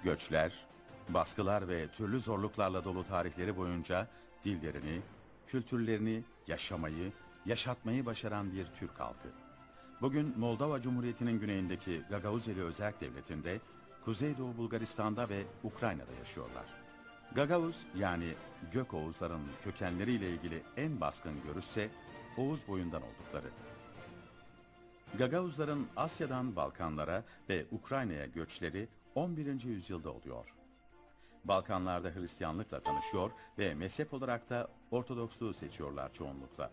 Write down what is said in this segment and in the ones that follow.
Göçler, baskılar ve türlü zorluklarla dolu tarihleri boyunca dillerini, kültürlerini yaşamayı, yaşatmayı başaran bir Türk halkı. Bugün Moldova Cumhuriyeti'nin güneyindeki Gagauzeli Özerk Devleti'nde, Kuzeydoğu Bulgaristan'da ve Ukrayna'da yaşıyorlar. Gagavuz yani Gök Oğuzların kökenleriyle ilgili en baskın görüşse Oğuz boyundan oldukları. Gagavuzların Asya'dan Balkanlara ve Ukrayna'ya göçleri 11. yüzyılda oluyor. Balkanlarda Hristiyanlıkla tanışıyor ve mezhep olarak da Ortodoksluğu seçiyorlar çoğunlukla.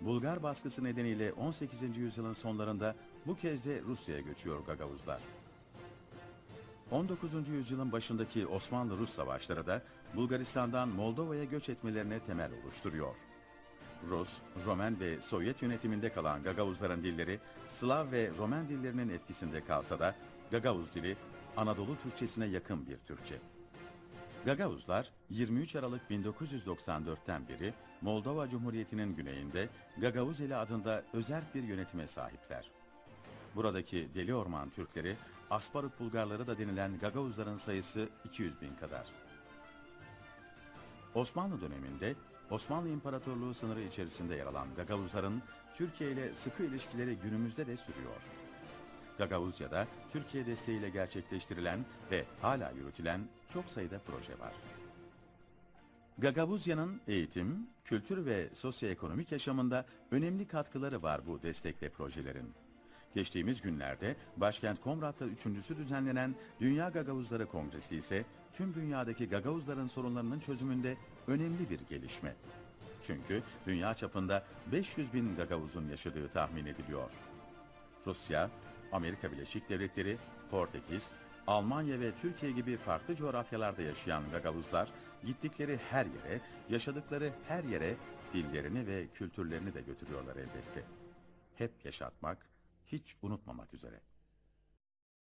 Bulgar baskısı nedeniyle 18. yüzyılın sonlarında bu kez de Rusya'ya göçüyor Gagavuzlar. 19. yüzyılın başındaki Osmanlı-Rus savaşları da Bulgaristan'dan Moldova'ya göç etmelerine temel oluşturuyor. Rus, Romen ve Sovyet yönetiminde kalan Gagavuzların dilleri Slav ve Romen dillerinin etkisinde kalsa da Gagavuz dili Anadolu Türkçesine yakın bir Türkçe. Gagavuzlar 23 Aralık 1994'ten beri Moldova Cumhuriyeti'nin güneyinde Gagavuzeli adında özerk bir yönetime sahipler. Buradaki Deli Orman Türkleri, Asparut Bulgarları da denilen Gagavuzların sayısı 200 bin kadar. Osmanlı döneminde Osmanlı İmparatorluğu sınırı içerisinde yer alan Gagavuzların Türkiye ile sıkı ilişkileri günümüzde de sürüyor. Gagavuzca'da Türkiye desteğiyle gerçekleştirilen ve hala yürütülen çok sayıda proje var. Gagavuzya'nın eğitim, kültür ve sosyoekonomik yaşamında önemli katkıları var bu destek ve projelerin. Geçtiğimiz günlerde başkent Komrat'ta üçüncüsü düzenlenen Dünya Gagavuzları Kongresi ise tüm dünyadaki Gagavuzların sorunlarının çözümünde önemli bir gelişme. Çünkü dünya çapında 500 bin Gagavuz'un yaşadığı tahmin ediliyor. Rusya, Amerika Birleşik Devletleri, Portekiz, Almanya ve Türkiye gibi farklı coğrafyalarda yaşayan Gagavuzlar gittikleri her yere, yaşadıkları her yere dillerini ve kültürlerini de götürüyorlar elbette. Hep yaşatmak, hiç unutmamak üzere.